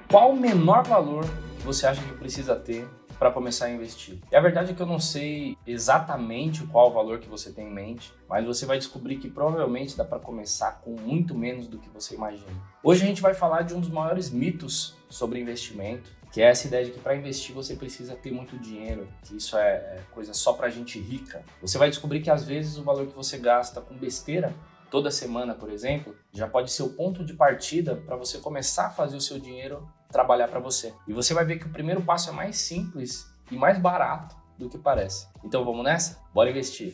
Qual o menor valor que você acha que precisa ter para começar a investir? E a verdade é que eu não sei exatamente qual o valor que você tem em mente, mas você vai descobrir que provavelmente dá para começar com muito menos do que você imagina. Hoje a gente vai falar de um dos maiores mitos sobre investimento, que é essa ideia de que para investir você precisa ter muito dinheiro, que isso é coisa só para gente rica. Você vai descobrir que às vezes o valor que você gasta com besteira toda semana, por exemplo, já pode ser o ponto de partida para você começar a fazer o seu dinheiro trabalhar para você. E você vai ver que o primeiro passo é mais simples e mais barato do que parece. Então vamos nessa? Bora investir!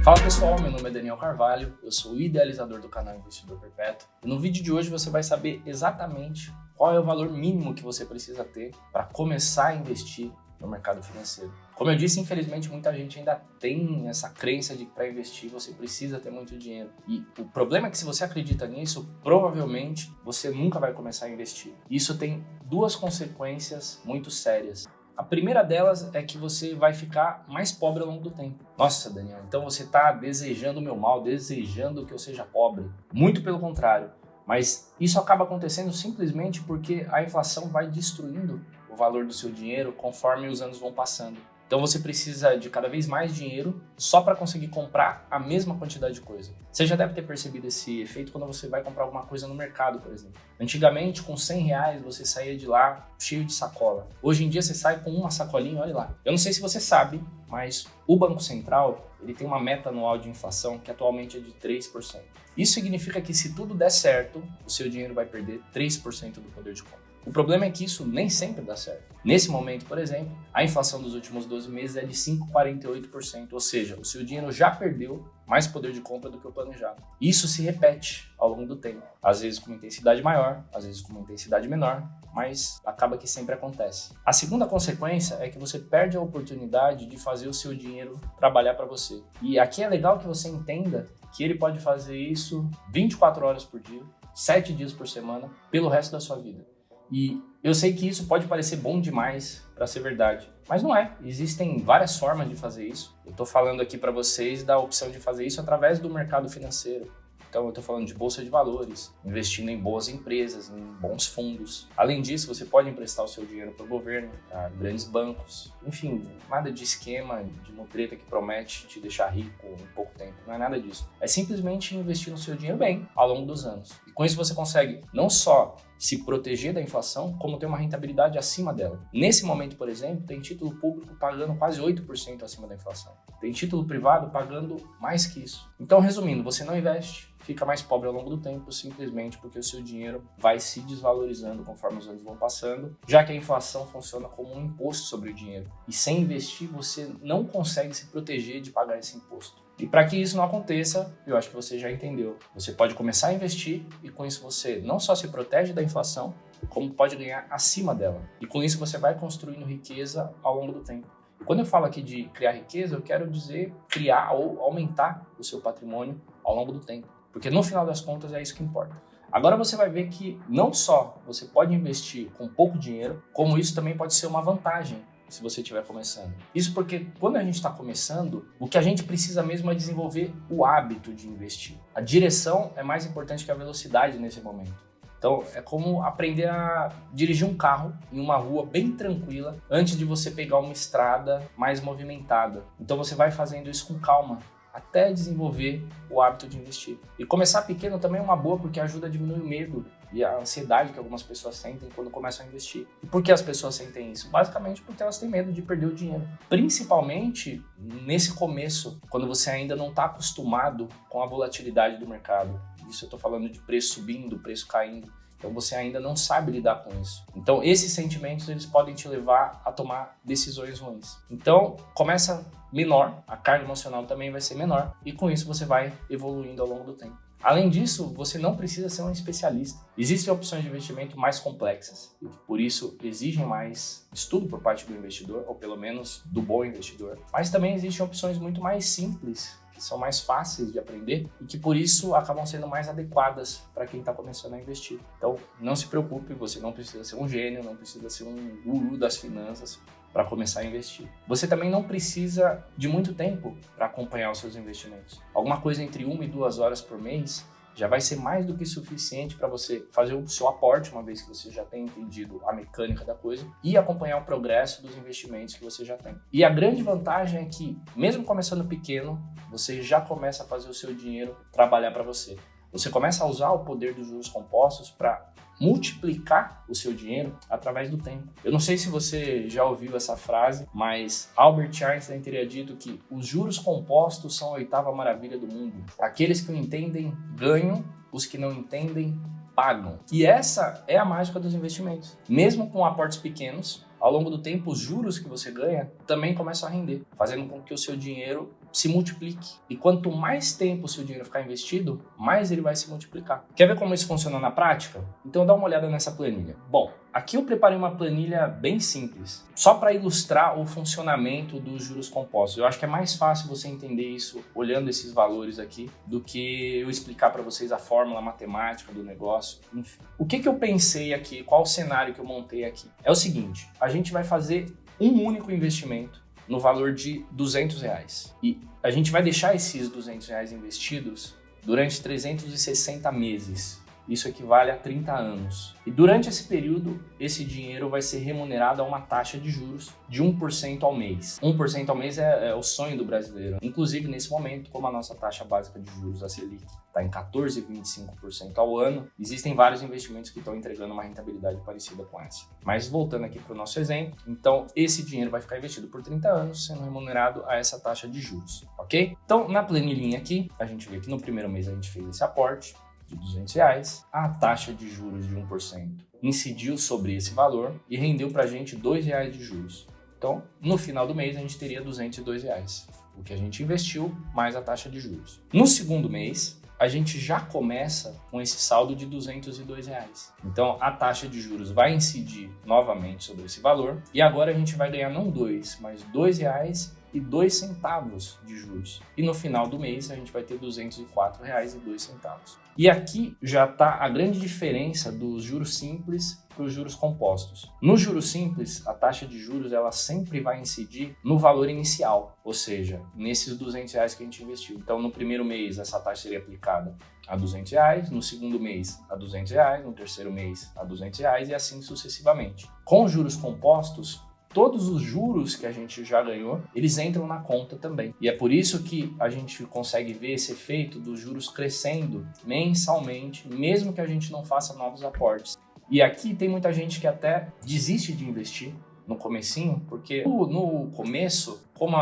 Fala pessoal, meu nome é Daniel Carvalho, eu sou o idealizador do canal Investidor Perpétuo e no vídeo de hoje você vai saber exatamente qual é o valor mínimo que você precisa ter para começar a investir no mercado financeiro. Como eu disse, infelizmente muita gente ainda tem essa crença de que para investir você precisa ter muito dinheiro. E o problema é que se você acredita nisso, provavelmente você nunca vai começar a investir. Isso tem duas consequências muito sérias. A primeira delas é que você vai ficar mais pobre ao longo do tempo. Nossa, Daniel, então você está desejando o meu mal, desejando que eu seja pobre. Muito pelo contrário. Mas isso acaba acontecendo simplesmente porque a inflação vai destruindo o valor do seu dinheiro conforme os anos vão passando. Então você precisa de cada vez mais dinheiro só para conseguir comprar a mesma quantidade de coisa. Você já deve ter percebido esse efeito quando você vai comprar alguma coisa no mercado, por exemplo. Antigamente, com R$100 você saía de lá cheio de sacola. Hoje em dia você sai com uma sacolinha, olha lá. Eu não sei se você sabe, mas o Banco Central ele tem uma meta anual de inflação que atualmente é de 3%. Isso significa que se tudo der certo, o seu dinheiro vai perder 3% do poder de compra. O problema é que isso nem sempre dá certo. Nesse momento, por exemplo, a inflação dos últimos 12 meses é de 5,48%, ou seja, o seu dinheiro já perdeu mais poder de compra do que o planejado. Isso se repete ao longo do tempo, às vezes com uma intensidade maior, às vezes com uma intensidade menor, mas acaba que sempre acontece. A segunda consequência é que você perde a oportunidade de fazer o seu dinheiro trabalhar para você. E aqui é legal que você entenda que ele pode fazer isso 24 horas por dia, 7 dias por semana, pelo resto da sua vida. E eu sei que isso pode parecer bom demais para ser verdade, mas não é. Existem várias formas de fazer isso. Eu estou falando aqui para vocês da opção de fazer isso através do mercado financeiro. Então eu estou falando de bolsa de valores, investindo em boas empresas, em bons fundos. Além disso, você pode emprestar o seu dinheiro para o governo, para grandes bancos. Enfim, nada de esquema, de mutreta que promete te deixar rico em pouco tempo. Não é nada disso. É simplesmente investir no seu dinheiro bem ao longo dos anos. E com isso você consegue não só se proteger da inflação, como ter uma rentabilidade acima dela. Nesse momento, por exemplo, tem título público pagando quase 8% acima da inflação. Tem título privado pagando mais que isso. Então, resumindo, você não investe, fica mais pobre ao longo do tempo, simplesmente porque o seu dinheiro vai se desvalorizando conforme os anos vão passando, já que a inflação funciona como um imposto sobre o dinheiro. E sem investir, você não consegue se proteger de pagar esse imposto. E para que isso não aconteça, eu acho que você já entendeu. Você pode começar a investir e com isso você não só se protege da inflação, como pode ganhar acima dela. E com isso você vai construindo riqueza ao longo do tempo. E quando eu falo aqui de criar riqueza, eu quero dizer criar ou aumentar o seu patrimônio ao longo do tempo. Porque no final das contas é isso que importa. Agora você vai ver que não só você pode investir com pouco dinheiro, como isso também pode ser uma vantagem se você estiver começando. Isso porque quando a gente está começando, o que a gente precisa mesmo é desenvolver o hábito de investir. A direção é mais importante que a velocidade nesse momento. Então é como aprender a dirigir um carro em uma rua bem tranquila antes de você pegar uma estrada mais movimentada. Então você vai fazendo isso com calma, até desenvolver o hábito de investir. E começar pequeno também é uma boa porque ajuda a diminuir o medo e a ansiedade que algumas pessoas sentem quando começam a investir. E por que as pessoas sentem isso? Basicamente porque elas têm medo de perder o dinheiro. Principalmente nesse começo, quando você ainda não está acostumado com a volatilidade do mercado. Isso eu estou falando de preço subindo, preço caindo. Então você ainda não sabe lidar com isso. Então esses sentimentos eles podem te levar a tomar decisões ruins. Então começa menor, a carga emocional também vai ser menor e com isso você vai evoluindo ao longo do tempo. Além disso, você não precisa ser um especialista. Existem opções de investimento mais complexas e por isso exigem mais estudo por parte do investidor, ou pelo menos do bom investidor. Mas também existem opções muito mais simples, que são mais fáceis de aprender e que por isso acabam sendo mais adequadas para quem está começando a investir. Então não se preocupe, você não precisa ser um gênio, não precisa ser um guru das finanças para começar a investir. Você também não precisa de muito tempo para acompanhar os seus investimentos. Alguma coisa entre 1 e 2 horas por mês já vai ser mais do que suficiente para você fazer o seu aporte, uma vez que você já tem entendido a mecânica da coisa, e acompanhar o progresso dos investimentos que você já tem. E a grande vantagem é que, mesmo começando pequeno, você já começa a fazer o seu dinheiro trabalhar para você. Você começa a usar o poder dos juros compostos para multiplicar o seu dinheiro através do tempo. Eu não sei se você já ouviu essa frase, mas Albert Einstein teria dito que os juros compostos são a oitava maravilha do mundo. Aqueles que o entendem ganham, os que não entendem pagam. E essa é a mágica dos investimentos. Mesmo com aportes pequenos, ao longo do tempo, os juros que você ganha também começam a render, fazendo com que o seu dinheiro se multiplique. E quanto mais tempo o seu dinheiro ficar investido, mais ele vai se multiplicar. Quer ver como isso funciona na prática? Então dá uma olhada nessa planilha. Bom, aqui eu preparei uma planilha bem simples, só para ilustrar o funcionamento dos juros compostos. Eu acho que é mais fácil você entender isso olhando esses valores aqui, do que eu explicar para vocês a fórmula matemática do negócio, enfim. O que eu pensei aqui, qual o cenário que eu montei aqui? É o seguinte, a gente vai fazer um único investimento no valor de R$200. E a gente vai deixar esses R$200 investidos durante 360 meses. Isso equivale a 30 anos. E durante esse período, esse dinheiro vai ser remunerado a uma taxa de juros de 1% ao mês. 1% ao mês é o sonho do brasileiro. Inclusive, nesse momento, como a nossa taxa básica de juros, a Selic, está em 14,25% ao ano, existem vários investimentos que estão entregando uma rentabilidade parecida com essa. Mas voltando aqui para o nosso exemplo, então esse dinheiro vai ficar investido por 30 anos, sendo remunerado a essa taxa de juros, ok? Então, na planilhinha aqui, a gente vê que no primeiro mês a gente fez esse aporte de R$200, a taxa de juros de 1% incidiu sobre esse valor e rendeu para a gente R$2 de juros. Então, no final do mês, a gente teria R$202, o que a gente investiu mais a taxa de juros. No segundo mês, a gente já começa com esse saldo de R$202. Então, a taxa de juros vai incidir novamente sobre esse valor e agora a gente vai ganhar não 2, mas R$2,02 de juros. E no final do mês a gente vai ter R$204,02. E aqui já está a grande diferença dos juros simples para os juros compostos. No juros simples, a taxa de juros ela sempre vai incidir no valor inicial, ou seja, nesses R$200 que a gente investiu. Então, no primeiro mês, essa taxa seria aplicada a R$200, no segundo mês a R$200, no terceiro mês a R$200 e assim sucessivamente. Com juros compostos, todos os juros que a gente já ganhou, eles entram na conta também. E é por isso que a gente consegue ver esse efeito dos juros crescendo mensalmente, mesmo que a gente não faça novos aportes. E aqui tem muita gente que até desiste de investir no comecinho, porque no começo, como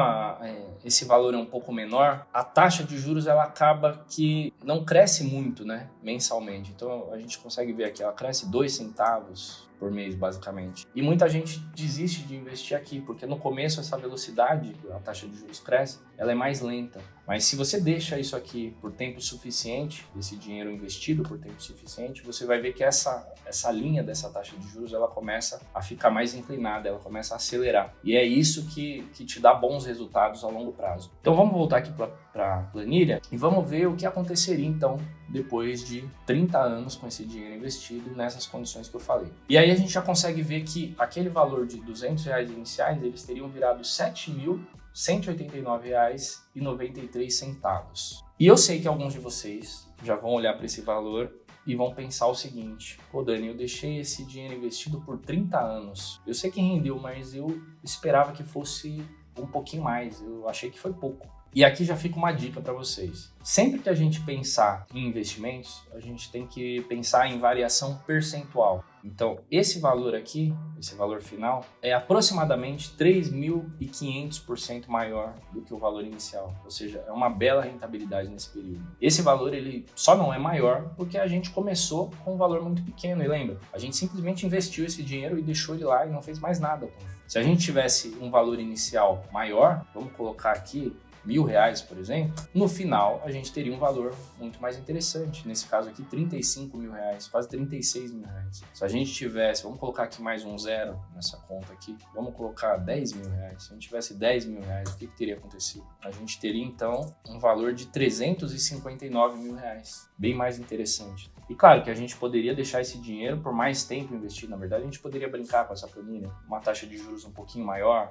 esse valor é um pouco menor, a taxa de juros ela acaba que não cresce muito, né, mensalmente. Então a gente consegue ver aqui, ela cresce 2 centavos por mês, basicamente. E muita gente desiste de investir aqui, porque no começo essa velocidade, a taxa de juros cresce, ela é mais lenta. Mas se você deixa isso aqui por tempo suficiente, esse dinheiro investido por tempo suficiente, você vai ver que essa linha dessa taxa de juros, ela começa a ficar mais inclinada, ela começa a acelerar. E é isso que te dá bons resultados a longo prazo. Então vamos voltar aqui para a planilha e vamos ver o que aconteceria então depois de 30 anos com esse dinheiro investido nessas condições que eu falei. E aí a gente já consegue ver que aquele valor de R$200 iniciais, eles teriam virado R$7.189,93. E eu sei que alguns de vocês já vão olhar para esse valor e vão pensar o seguinte: pô, Dani, eu deixei esse dinheiro investido por 30 anos. Eu sei que rendeu, mas eu esperava que fosse um pouquinho mais. Eu achei que foi pouco. E aqui já fica uma dica para vocês. Sempre que a gente pensar em investimentos, a gente tem que pensar em variação percentual. Então, esse valor aqui, esse valor final, é aproximadamente 3.500% maior do que o valor inicial. Ou seja, é uma bela rentabilidade nesse período. Esse valor ele só não é maior porque a gente começou com um valor muito pequeno. E lembra, a gente simplesmente investiu esse dinheiro e deixou ele lá e não fez mais nada com ele. Se a gente tivesse um valor inicial maior, vamos colocar aqui R$1.000, por exemplo, no final a gente teria um valor muito mais interessante. Nesse caso aqui, R$35.000, quase R$36.000. Se a gente tivesse, vamos colocar aqui mais um zero nessa conta aqui, vamos colocar R$10.000. Se a gente tivesse R$10.000, o que teria acontecido? A gente teria então um valor de R$359.000, bem mais interessante. E claro que a gente poderia deixar esse dinheiro por mais tempo investido. Na verdade, a gente poderia brincar com essa planilha, uma taxa de juros um pouquinho maior.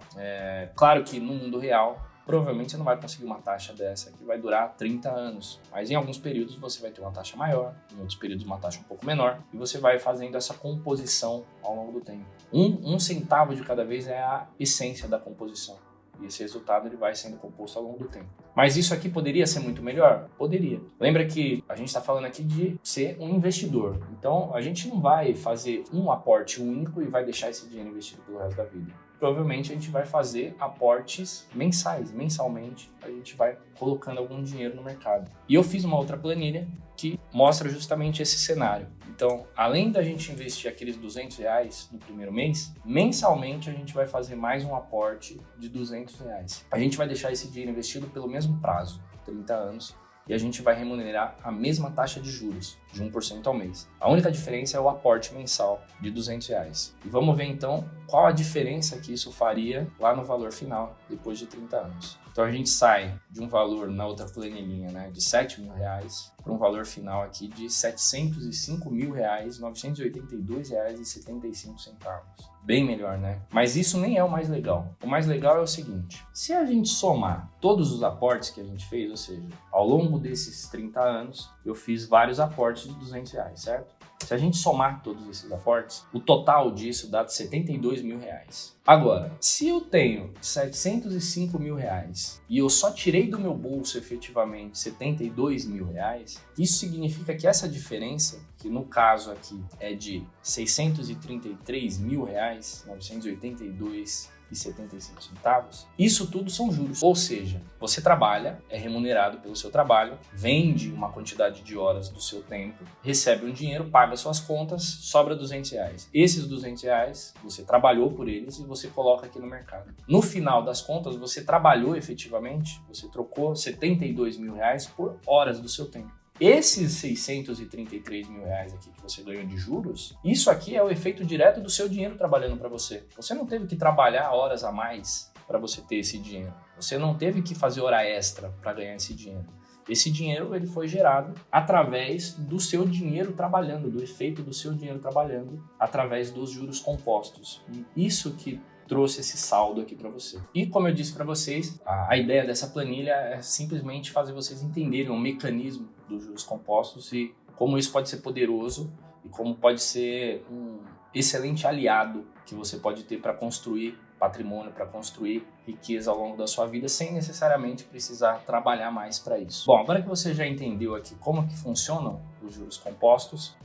Claro que no mundo real, provavelmente você não vai conseguir uma taxa dessa que vai durar 30 anos. Mas em alguns períodos você vai ter uma taxa maior, em outros períodos uma taxa um pouco menor, e você vai fazendo essa composição ao longo do tempo. Um centavo de cada vez é a essência da composição. E esse resultado ele vai sendo composto ao longo do tempo. Mas isso aqui poderia ser muito melhor? Poderia. Lembra que a gente está falando aqui de ser um investidor. Então, a gente não vai fazer um aporte único e vai deixar esse dinheiro investido pelo resto da vida. Provavelmente a gente vai fazer aportes mensais. Mensalmente, a gente vai colocando algum dinheiro no mercado. E eu fiz uma outra planilha que mostra justamente esse cenário. Então, além da gente investir aqueles R$200 no primeiro mês, mensalmente a gente vai fazer mais um aporte de R$200. A gente vai deixar esse dinheiro investido pelo mesmo prazo, 30 anos, e a gente vai remunerar a mesma taxa de juros, de 1% ao mês. A única diferença é o aporte mensal de R$200. E vamos ver então qual a diferença que isso faria lá no valor final, depois de 30 anos. Então a gente sai de um valor na outra planilhinha, né, de R$7.000 para um valor final aqui de R$705.982,75. Bem melhor, né? Mas isso nem é o mais legal. O mais legal é o seguinte: se a gente somar todos os aportes que a gente fez, ou seja, ao longo desses 30 anos, eu fiz vários aportes de R$200, certo? Se a gente somar todos esses aportes, o total disso dá R$72.000. Agora, se eu tenho R$705.000 e eu só tirei do meu bolso efetivamente R$72.000, isso significa que essa diferença, que no caso aqui é de R$633.982,75, isso tudo são juros. Ou seja, você trabalha, é remunerado pelo seu trabalho, vende uma quantidade de horas do seu tempo, recebe um dinheiro, paga suas contas, sobra R$200. Esses R$200 você trabalhou por eles e você coloca aqui no mercado. No final das contas, você trabalhou efetivamente, você trocou R$72.000 por horas do seu tempo. Esses R$633.000 aqui que você ganhou de juros, isso aqui é o efeito direto do seu dinheiro trabalhando para você. Você não teve que trabalhar horas a mais para você ter esse dinheiro. Você não teve que fazer hora extra para ganhar esse dinheiro. Esse dinheiro ele foi gerado através do seu dinheiro trabalhando, do efeito do seu dinheiro trabalhando, através dos juros compostos. E isso que trouxe esse saldo aqui para você. E como eu disse para vocês, a ideia dessa planilha é simplesmente fazer vocês entenderem o mecanismo dos juros compostos e como isso pode ser poderoso e como pode ser um excelente aliado que você pode ter para construir patrimônio, para construir riqueza ao longo da sua vida, sem necessariamente precisar trabalhar mais para isso. Bom, agora que você já entendeu aqui como que funcionam os juros compostos,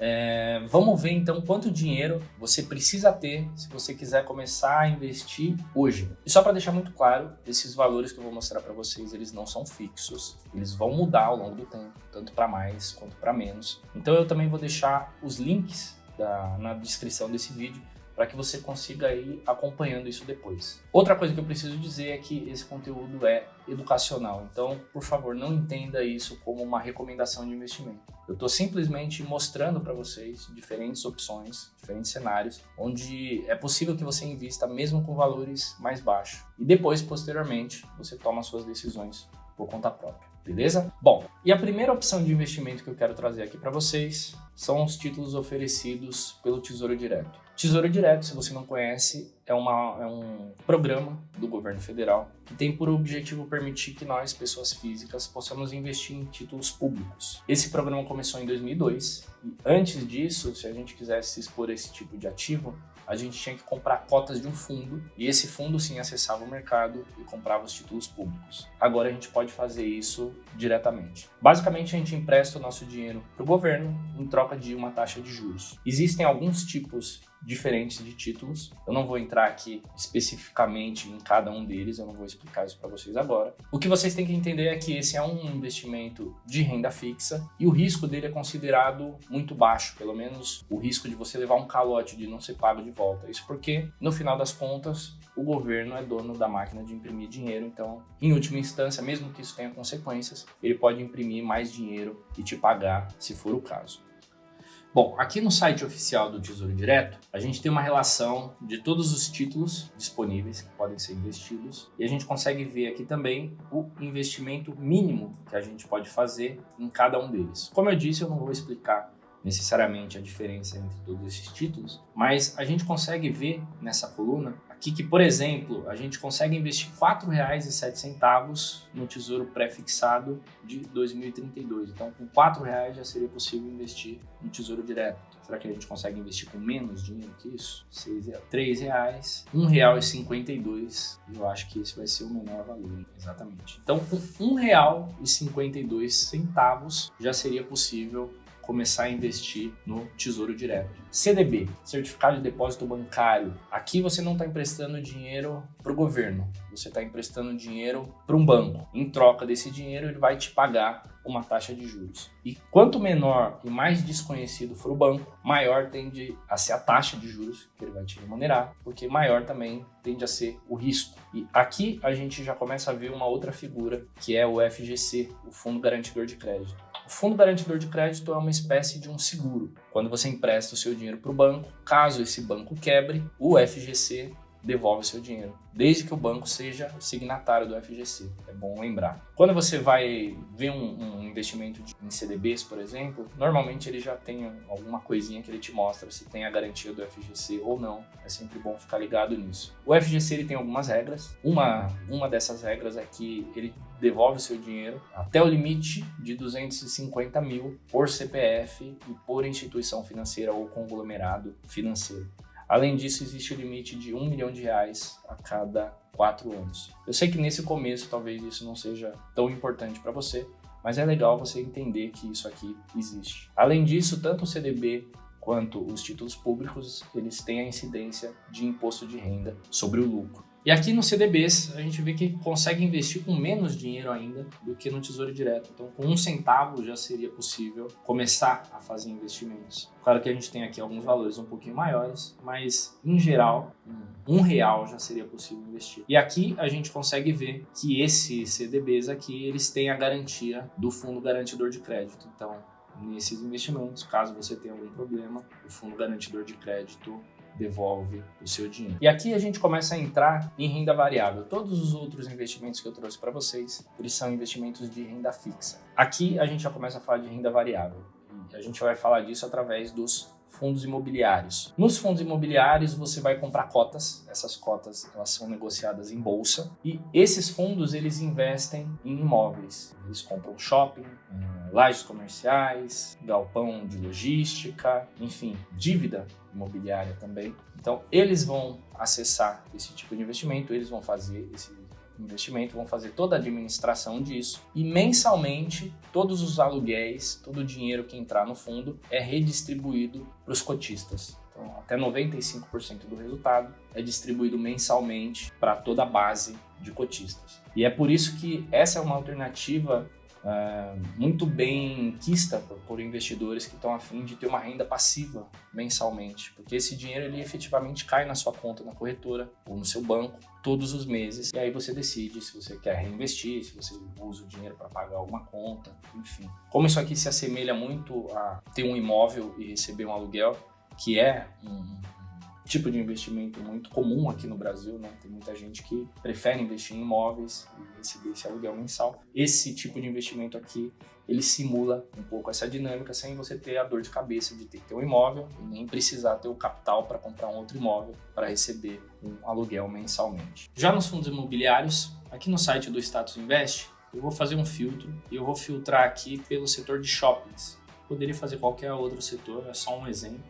vamos ver então quanto dinheiro você precisa ter se você quiser começar a investir hoje. E só para deixar muito claro, esses valores que eu vou mostrar para vocês, eles não são fixos, eles vão mudar ao longo do tempo, tanto para mais quanto para menos. Então eu também vou deixar os links na descrição desse vídeo, para que você consiga ir acompanhando isso depois. Outra coisa que eu preciso dizer é que esse conteúdo é educacional, então, por favor, não entenda isso como uma recomendação de investimento. Eu estou simplesmente mostrando para vocês diferentes opções, diferentes cenários, onde é possível que você invista mesmo com valores mais baixos. E depois, posteriormente, você toma suas decisões por conta própria. Beleza? Bom, e a primeira opção de investimento que eu quero trazer aqui para vocês são os títulos oferecidos pelo Tesouro Direto. Tesouro Direto, se você não conhece, é um programa do governo federal que tem por objetivo permitir que nós, pessoas físicas, possamos investir em títulos públicos. Esse programa começou em 2002 e antes disso, se a gente quisesse se expor a esse tipo de ativo, a gente tinha que comprar cotas de um fundo e esse fundo sim acessava o mercado e comprava os títulos públicos. Agora a gente pode fazer isso diretamente. Basicamente a gente empresta o nosso dinheiro para o governo em troca de uma taxa de juros. Existem alguns tipos diferentes de títulos. Eu não vou entrar aqui especificamente em cada um deles, eu não vou explicar isso para vocês agora. O que vocês têm que entender é que esse é um investimento de renda fixa e o risco dele é considerado muito baixo, pelo menos o risco de você levar um calote de não ser pago de volta. Isso porque, no final das contas, o governo é dono da máquina de imprimir dinheiro, então, em última instância, mesmo que isso tenha consequências, ele pode imprimir mais dinheiro e te pagar, se for o caso. Bom, aqui no site oficial do Tesouro Direto, a gente tem uma relação de todos os títulos disponíveis que podem ser investidos e a gente consegue ver aqui também o investimento mínimo que a gente pode fazer em cada um deles. Como eu disse, eu não vou explicar necessariamente a diferença entre todos esses títulos, mas a gente consegue ver nessa coluna aqui que, por exemplo, a gente consegue investir R$ 4,07 no Tesouro Pré-fixado de 2032. Então, com R$ 4,00 já seria possível investir no Tesouro Direto. Será que a gente consegue investir com menos dinheiro que isso? R$ 3,00, R$ 1,52. Eu acho que esse vai ser o menor valor, exatamente. Então, com R$ 1,52 já seria possível começar a investir no Tesouro Direto. CDB, Certificado de Depósito Bancário. Aqui você não está emprestando dinheiro para o governo, você está emprestando dinheiro para um banco. Em troca desse dinheiro, ele vai te pagar uma taxa de juros. E quanto menor e mais desconhecido for o banco, maior tende a ser a taxa de juros que ele vai te remunerar, porque maior também tende a ser o risco. E aqui a gente já começa a ver uma outra figura, que é o FGC, o Fundo Garantidor de Crédito. O Fundo Garantidor de Crédito é uma espécie de um seguro. Quando você empresta o seu dinheiro para o banco, caso esse banco quebre, o FGC devolve o seu dinheiro, desde que o banco seja signatário do FGC. É bom lembrar. Quando você vai ver um investimento em CDBs, por exemplo, normalmente ele já tem alguma coisinha que ele te mostra se tem a garantia do FGC ou não. É sempre bom ficar ligado nisso. O FGC ele tem algumas regras. Uma dessas regras é que ele devolve o seu dinheiro até o limite de 250 mil por CPF e por instituição financeira ou conglomerado financeiro. Além disso, existe o limite de R$ 1 milhão a cada 4 anos. Eu sei que nesse começo talvez isso não seja tão importante para você, mas é legal você entender que isso aqui existe. Além disso, tanto o CDB quanto os títulos públicos, eles têm a incidência de imposto de renda sobre o lucro. E aqui no CDBs, a gente vê que consegue investir com menos dinheiro ainda do que no Tesouro Direto. Então, com R$ 1 já seria possível começar a fazer investimentos. Claro que a gente tem aqui alguns valores um pouquinho maiores, mas, em geral, R$ 1 já seria possível investir. E aqui a gente consegue ver que esses CDBs aqui, eles têm a garantia do Fundo Garantidor de Crédito. Então, nesses investimentos, caso você tenha algum problema, o Fundo Garantidor de Crédito devolve o seu dinheiro. E aqui a gente começa a entrar em renda variável. Todos os outros investimentos que eu trouxe para vocês, eles são investimentos de renda fixa. Aqui a gente já começa a falar de renda variável. E a gente vai falar disso através dos fundos imobiliários. Nos fundos imobiliários você vai comprar cotas. Essas cotas elas são negociadas em bolsa e esses fundos eles investem em imóveis. Eles compram shopping, lajes comerciais, galpão de logística, enfim, dívida imobiliária também. Então eles vão acessar esse tipo de investimento, eles vão fazer esse investimento, vão fazer toda a administração disso e mensalmente todos os aluguéis, todo o dinheiro que entrar no fundo é redistribuído para os cotistas. Então, até 95% do resultado é distribuído mensalmente para toda a base de cotistas. E é por isso que essa é uma alternativa muito bem quista por investidores que estão a fim de ter uma renda passiva mensalmente, porque esse dinheiro ele efetivamente cai na sua conta na corretora ou no seu banco todos os meses e aí você decide se você quer reinvestir, se você usa o dinheiro para pagar alguma conta, enfim. Como isso aqui se assemelha muito a ter um imóvel e receber um aluguel, que é um tipo de investimento muito comum aqui no Brasil, né? Tem muita gente que prefere investir em imóveis e receber esse aluguel mensal. Esse tipo de investimento aqui, ele simula um pouco essa dinâmica sem você ter a dor de cabeça de ter que ter um imóvel e nem precisar ter o capital para comprar um outro imóvel para receber um aluguel mensalmente. Já nos fundos imobiliários, aqui no site do Status Invest, eu vou fazer um filtro e eu vou filtrar aqui pelo setor de shoppings. Poderia fazer qualquer outro setor, é só um exemplo.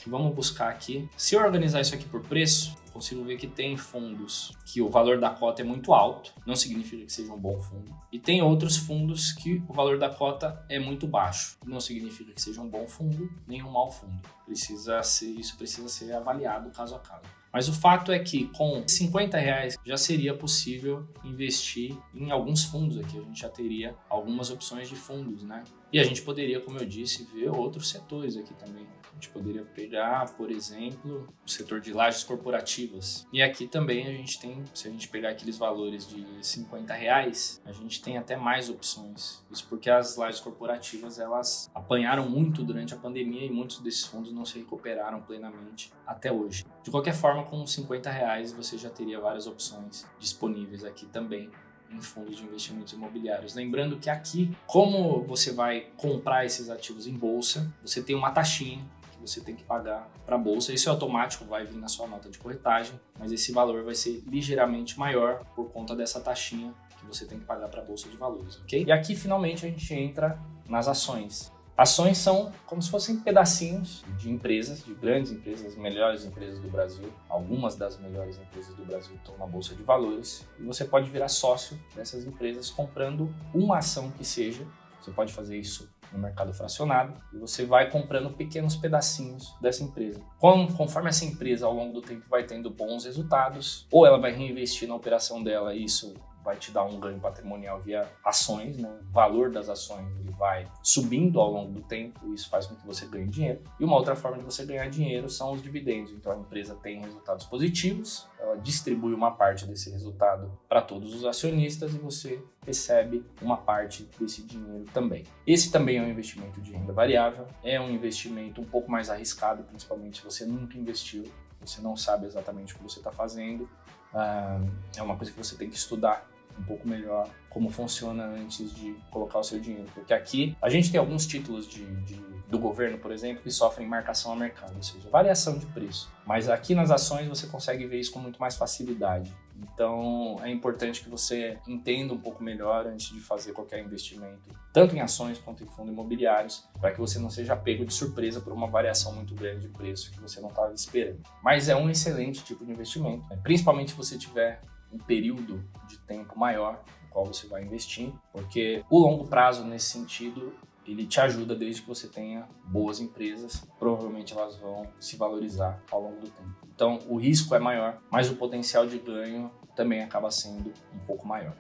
Vamos buscar aqui. Se eu organizar isso aqui por preço, consigo ver que tem fundos que o valor da cota é muito alto, não significa que seja um bom fundo. E tem outros fundos que o valor da cota é muito baixo, não significa que seja um bom fundo, nem um mau fundo. Isso precisa ser avaliado caso a caso. Mas o fato é que com R$50 já seria possível investir em alguns fundos aqui. A gente já teria algumas opções de fundos, né? E a gente poderia, como eu disse, ver outros setores aqui também. A gente poderia pegar, por exemplo, o setor de lajes corporativas. E aqui também a gente tem, se a gente pegar aqueles valores de R$50, a gente tem até mais opções. Isso porque as lajes corporativas, elas apanharam muito durante a pandemia e muitos desses fundos não se recuperaram plenamente até hoje. De qualquer forma, com R$50 você já teria várias opções disponíveis aqui também em fundos de investimentos imobiliários. Lembrando que aqui, como você vai comprar esses ativos em bolsa, você tem uma taxinha que você tem que pagar para a bolsa. Isso é automático, vai vir na sua nota de corretagem, mas esse valor vai ser ligeiramente maior por conta dessa taxinha que você tem que pagar para a bolsa de valores, ok? E aqui finalmente a gente entra nas ações. Ações são como se fossem pedacinhos de empresas, de grandes empresas, as melhores empresas do Brasil. Algumas das melhores empresas do Brasil estão na Bolsa de Valores. E você pode virar sócio dessas empresas comprando uma ação que seja. Você pode fazer isso no mercado fracionado e você vai comprando pequenos pedacinhos dessa empresa. Conforme essa empresa ao longo do tempo vai tendo bons resultados, ou ela vai reinvestir na operação dela e isso vai te dar um ganho patrimonial via ações, né? O valor das ações ele vai subindo ao longo do tempo e isso faz com que você ganhe dinheiro. E uma outra forma de você ganhar dinheiro são os dividendos. Então a empresa tem resultados positivos, ela distribui uma parte desse resultado para todos os acionistas e você recebe uma parte desse dinheiro também. Esse também é um investimento de renda variável, é um investimento um pouco mais arriscado, principalmente se você nunca investiu, você não sabe exatamente o que você está fazendo. É uma coisa que você tem que estudar um pouco melhor como funciona antes de colocar o seu dinheiro. Porque aqui a gente tem alguns títulos do governo, por exemplo, que sofrem marcação a mercado, ou seja, variação de preço. Mas aqui nas ações você consegue ver isso com muito mais facilidade. Então é importante que você entenda um pouco melhor antes de fazer qualquer investimento, tanto em ações quanto em fundos imobiliários, para que você não seja pego de surpresa por uma variação muito grande de preço que você não estava esperando. Mas é um excelente tipo de investimento, né? Principalmente se você tiver um período de tempo maior no qual você vai investir, porque o longo prazo nesse sentido ele te ajuda desde que você tenha boas empresas, provavelmente elas vão se valorizar ao longo do tempo. Então o risco é maior, mas o potencial de ganho também acaba sendo um pouco maior.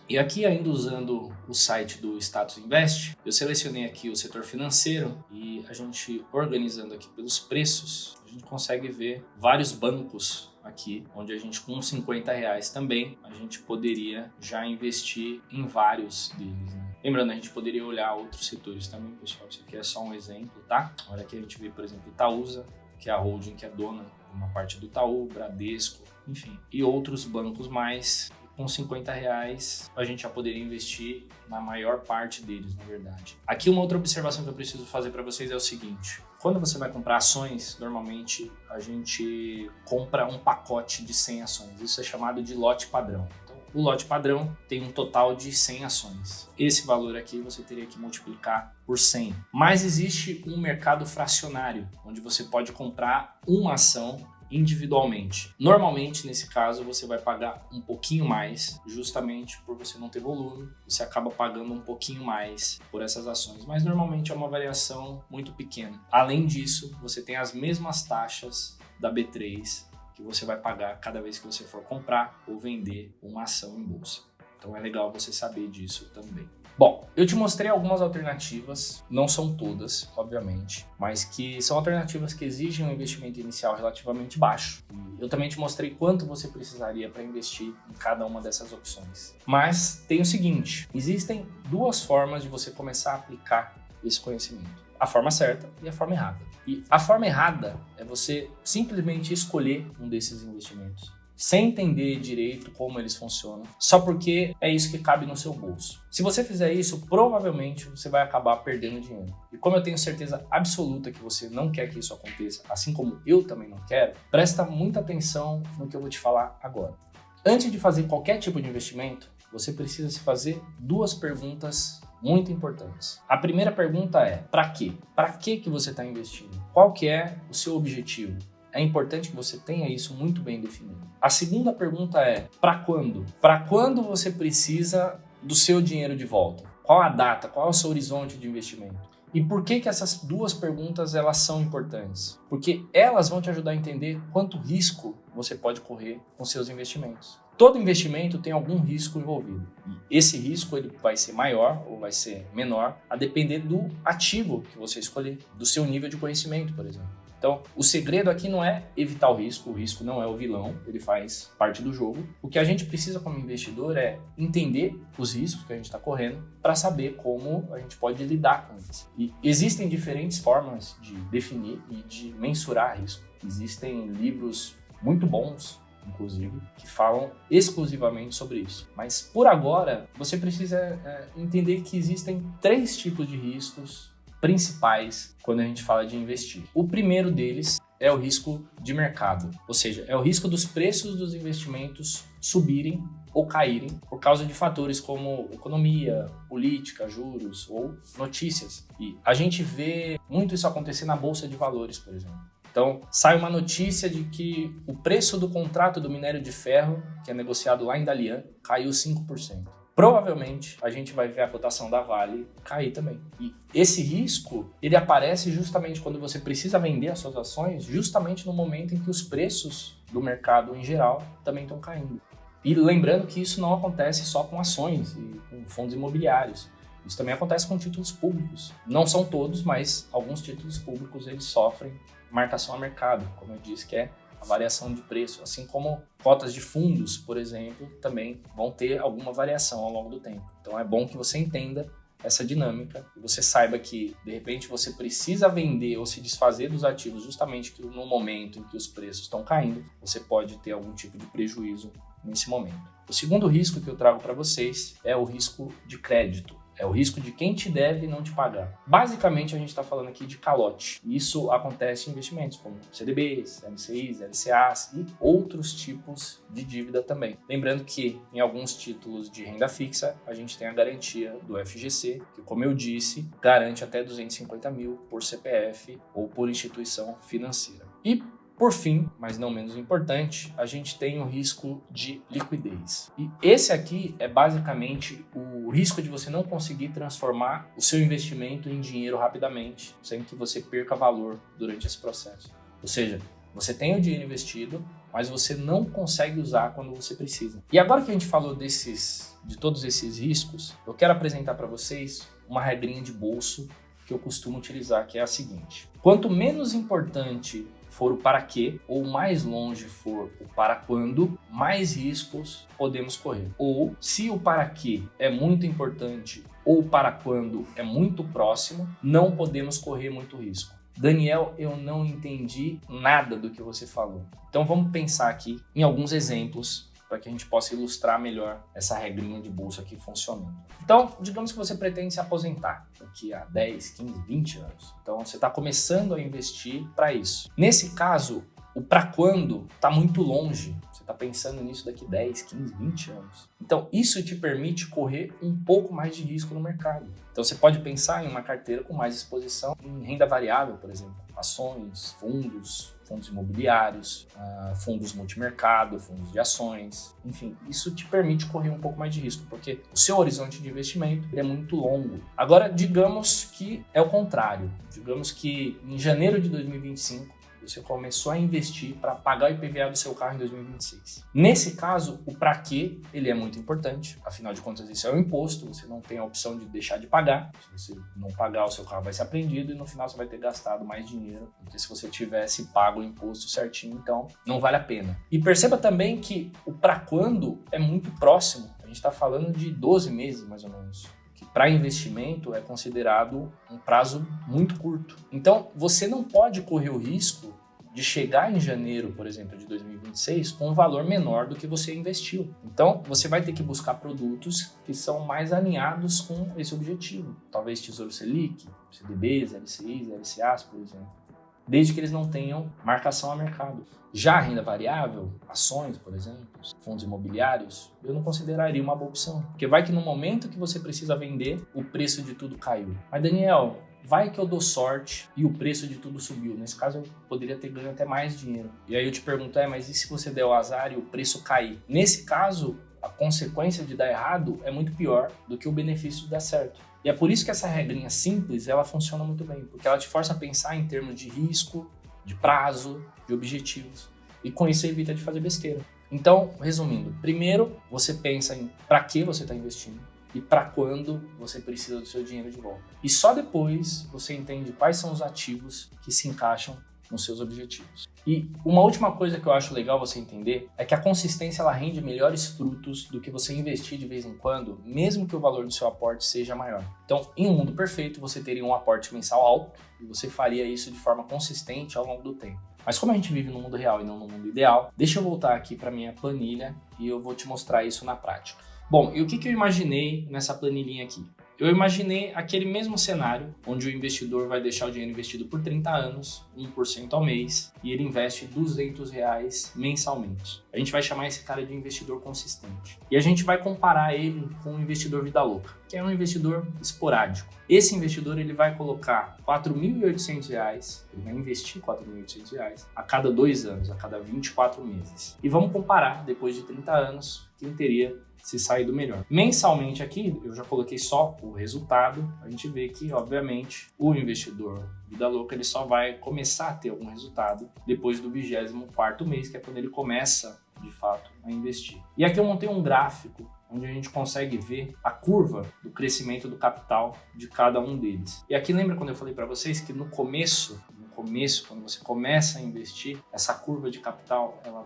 E aqui, ainda usando o site do Status Invest, eu selecionei aqui o setor financeiro e a gente organizando aqui pelos preços, a gente consegue ver vários bancos aqui, onde a gente com R$50 também, a gente poderia já investir em vários deles, né? Lembrando, a gente poderia olhar outros setores também, pessoal, isso aqui é só um exemplo, tá? Olha aqui a gente vê, por exemplo, Itaúsa, que é a holding que é dona de uma parte do Itaú, Bradesco, enfim, e outros bancos mais. Com R$50 a gente já poderia investir na maior parte deles, na verdade. Aqui uma outra observação que eu preciso fazer para vocês é o seguinte: quando você vai comprar ações, normalmente a gente compra um pacote de 100 ações. Isso é chamado de lote padrão. Então, o lote padrão tem um total de 100 ações. Esse valor aqui você teria que multiplicar por 100. Mas existe um mercado fracionário, onde você pode comprar uma ação individualmente. Normalmente, nesse caso, você vai pagar um pouquinho mais, justamente por você não ter volume, você acaba pagando um pouquinho mais por essas ações, mas normalmente é uma variação muito pequena. Além disso, você tem as mesmas taxas da B3 que você vai pagar cada vez que você for comprar ou vender uma ação em bolsa. Então é legal você saber disso também. Bom, eu te mostrei algumas alternativas, não são todas, obviamente, mas que são alternativas que exigem um investimento inicial relativamente baixo. E eu também te mostrei quanto você precisaria para investir em cada uma dessas opções. Mas tem o seguinte, existem duas formas de você começar a aplicar esse conhecimento. A forma certa e a forma errada. E a forma errada é você simplesmente escolher um desses investimentos, sem entender direito como eles funcionam, só porque é isso que cabe no seu bolso. Se você fizer isso, provavelmente você vai acabar perdendo dinheiro. E como eu tenho certeza absoluta que você não quer que isso aconteça, assim como eu também não quero, presta muita atenção no que eu vou te falar agora. Antes de fazer qualquer tipo de investimento, você precisa se fazer duas perguntas muito importantes. A primeira pergunta é: para quê? Para que você está investindo? Qual que é o seu objetivo? É importante que você tenha isso muito bem definido. A segunda pergunta é: para quando? Para quando você precisa do seu dinheiro de volta? Qual a data? Qual é o seu horizonte de investimento? E por que essas duas perguntas elas são importantes? Porque elas vão te ajudar a entender quanto risco você pode correr com seus investimentos. Todo investimento tem algum risco envolvido. E esse risco ele vai ser maior ou vai ser menor a depender do ativo que você escolher, do seu nível de conhecimento, por exemplo. Então, o segredo aqui não é evitar o risco não é o vilão, ele faz parte do jogo. O que a gente precisa como investidor é entender os riscos que a gente está correndo para saber como a gente pode lidar com eles. E existem diferentes formas de definir e de mensurar risco. Existem livros muito bons inclusive, que falam exclusivamente sobre isso. Mas por agora, você precisa entender que existem 3 tipos de riscos principais quando a gente fala de investir. O primeiro deles é o risco de mercado, ou seja, é o risco dos preços dos investimentos subirem ou caírem por causa de fatores como economia, política, juros ou notícias. E a gente vê muito isso acontecer na Bolsa de Valores, por exemplo. Então, sai uma notícia de que o preço do contrato do minério de ferro, que é negociado lá em Dalian, caiu 5%. Provavelmente, a gente vai ver a cotação da Vale cair também. E esse risco, ele aparece justamente quando você precisa vender as suas ações, justamente no momento em que os preços do mercado em geral também estão caindo. E lembrando que isso não acontece só com ações e com fundos imobiliários. Isso também acontece com títulos públicos. Não são todos, mas alguns títulos públicos eles sofrem marcação a mercado, como eu disse, que é a variação de preço. Assim como cotas de fundos, por exemplo, também vão ter alguma variação ao longo do tempo. Então é bom que você entenda essa dinâmica e você saiba que, de repente, você precisa vender ou se desfazer dos ativos justamente no momento em que os preços estão caindo, você pode ter algum tipo de prejuízo nesse momento. O segundo risco que eu trago para vocês é o risco de crédito. É o risco de quem te deve e não te pagar. Basicamente, a gente está falando aqui de calote. Isso acontece em investimentos como CDBs, LCIs, LCAs e outros tipos de dívida também. Lembrando que em alguns títulos de renda fixa, a gente tem a garantia do FGC, que, como eu disse, garante até 250 mil por CPF ou por instituição financeira. E por fim, mas não menos importante, a gente tem o risco de liquidez. E esse aqui é basicamente o risco de você não conseguir transformar o seu investimento em dinheiro rapidamente, sem que você perca valor durante esse processo. Ou seja, você tem o dinheiro investido, mas você não consegue usar quando você precisa. E agora que a gente falou de todos esses riscos, eu quero apresentar para vocês uma regrinha de bolso que eu costumo utilizar, que é a seguinte: quanto menos importante for o para quê, ou mais longe for o para quando, mais riscos podemos correr. Ou, se o para quê é muito importante ou o para quando é muito próximo, não podemos correr muito risco. Daniel, eu não entendi nada do que você falou. Então vamos pensar aqui em alguns exemplos para que a gente possa ilustrar melhor essa regrinha de bolsa aqui funcionando. Então, digamos que você pretende se aposentar daqui a 10, 15, 20 anos. Então, você está começando a investir para isso. Nesse caso, o para quando está muito longe. Você está pensando nisso daqui 10, 15, 20 anos. Então, isso te permite correr um pouco mais de risco no mercado. Então, você pode pensar em uma carteira com mais exposição em renda variável, por exemplo. Ações, fundos imobiliários, fundos multimercado, fundos de ações, enfim, isso te permite correr um pouco mais de risco, porque o seu horizonte de investimento é muito longo. Agora, digamos que é o contrário, digamos que em janeiro de 2025, você começou a investir para pagar o IPVA do seu carro em 2026. Nesse caso, o para quê, ele é muito importante, afinal de contas isso é um imposto, você não tem a opção de deixar de pagar, se você não pagar o seu carro vai ser apreendido e no final você vai ter gastado mais dinheiro do que se você tivesse pago o imposto certinho, então não vale a pena. E perceba também que o para quando é muito próximo, a gente está falando de 12 meses mais ou menos. Que para investimento é considerado um prazo muito curto. Então, você não pode correr o risco de chegar em janeiro, por exemplo, de 2026, com um valor menor do que você investiu. Então, você vai ter que buscar produtos que são mais alinhados com esse objetivo. Talvez Tesouro Selic, CDBs, LCIs, LCAs, por exemplo. Desde que eles não tenham marcação a mercado. Já a renda variável, ações, por exemplo, fundos imobiliários, eu não consideraria uma boa opção. Porque vai que no momento que você precisa vender, o preço de tudo caiu. Mas Daniel, vai que eu dou sorte e o preço de tudo subiu. Nesse caso, eu poderia ter ganho até mais dinheiro. E aí eu te pergunto, mas e se você der o azar e o preço cair? Nesse caso, a consequência de dar errado é muito pior do que o benefício de dar certo. E é por isso que essa regrinha simples, ela funciona muito bem, porque ela te força a pensar em termos de risco, de prazo, de objetivos. E com isso você evita de fazer besteira. Então, resumindo, primeiro você pensa em para que você está investindo e para quando você precisa do seu dinheiro de volta. E só depois você entende quais são os ativos que se encaixam nos seus objetivos. E uma última coisa que eu acho legal você entender é que a consistência ela rende melhores frutos do que você investir de vez em quando, mesmo que o valor do seu aporte seja maior. Então, em um mundo perfeito, você teria um aporte mensal alto e você faria isso de forma consistente ao longo do tempo. Mas como a gente vive no mundo real e não no mundo ideal, deixa eu voltar aqui para minha planilha e eu vou te mostrar isso na prática. Bom, e o que eu imaginei nessa planilhinha aqui? Eu imaginei aquele mesmo cenário, onde o investidor vai deixar o dinheiro investido por 30 anos, 1% ao mês, e ele investe R$200 mensalmente. A gente vai chamar esse cara de investidor consistente. E a gente vai comparar ele com o investidor vida louca, que é um investidor esporádico. Esse investidor ele vai colocar R$4.800, ele vai investir R$4.800 a cada 2 anos, a cada 24 meses. E vamos comparar, depois de 30 anos, quem teria se saído melhor. Mensalmente aqui, eu já coloquei só o resultado, a gente vê que, obviamente, o investidor vida louca ele só vai começar a ter algum resultado depois do 24º mês, que é quando ele começa, de fato, a investir. E aqui eu montei um gráfico onde a gente consegue ver a curva do crescimento do capital de cada um deles. E aqui lembra quando eu falei para vocês que no começo, quando você começa a investir, essa curva de capital ela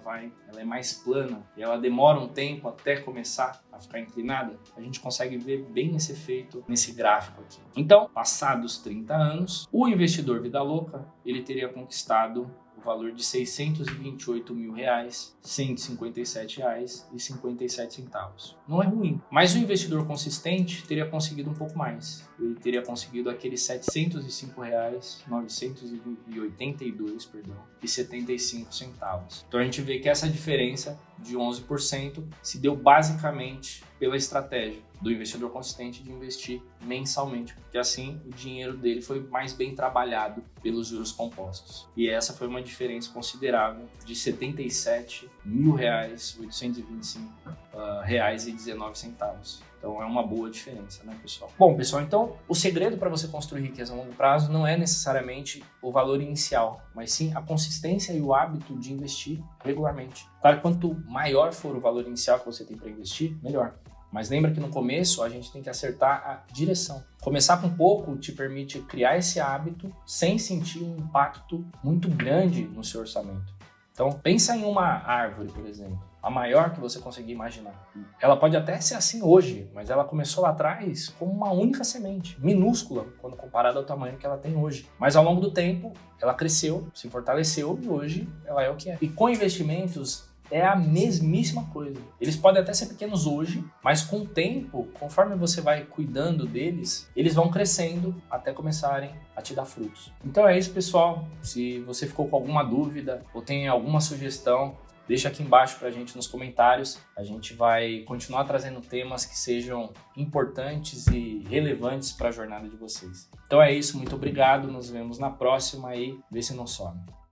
é mais plana e ela demora um tempo até começar a ficar inclinada. A gente consegue ver bem esse efeito nesse gráfico aqui. Então, passados 30 anos, o investidor vida louca ele teria conquistado o valor de R$628.000, R$157,57. Não é ruim, mas o investidor consistente teria conseguido um pouco mais. Ele teria conseguido aqueles R$705,982,75. Então a gente vê que essa diferença de 11% se deu basicamente pela estratégia do investidor consistente de investir mensalmente, porque assim o dinheiro dele foi mais bem trabalhado pelos juros compostos. E essa foi uma diferença considerável de R$77.825,19. Então é uma boa diferença, né, pessoal? Bom, pessoal, então o segredo para você construir riqueza a longo prazo não é necessariamente o valor inicial, mas sim a consistência e o hábito de investir regularmente. Claro que quanto maior for o valor inicial que você tem para investir, melhor. Mas lembra que no começo a gente tem que acertar a direção. Começar com pouco te permite criar esse hábito sem sentir um impacto muito grande no seu orçamento. Então pensa em uma árvore, por exemplo, a maior que você conseguir imaginar. Ela pode até ser assim hoje, mas ela começou lá atrás como uma única semente, minúscula quando comparada ao tamanho que ela tem hoje. Mas ao longo do tempo ela cresceu, se fortaleceu e hoje ela é o que é. E com investimentos é a mesmíssima coisa. Eles podem até ser pequenos hoje, mas com o tempo, conforme você vai cuidando deles, eles vão crescendo até começarem a te dar frutos. Então é isso, pessoal. Se você ficou com alguma dúvida ou tem alguma sugestão, deixa aqui embaixo pra gente nos comentários. A gente vai continuar trazendo temas que sejam importantes e relevantes para a jornada de vocês. Então é isso, muito obrigado. Nos vemos na próxima e vê se não some.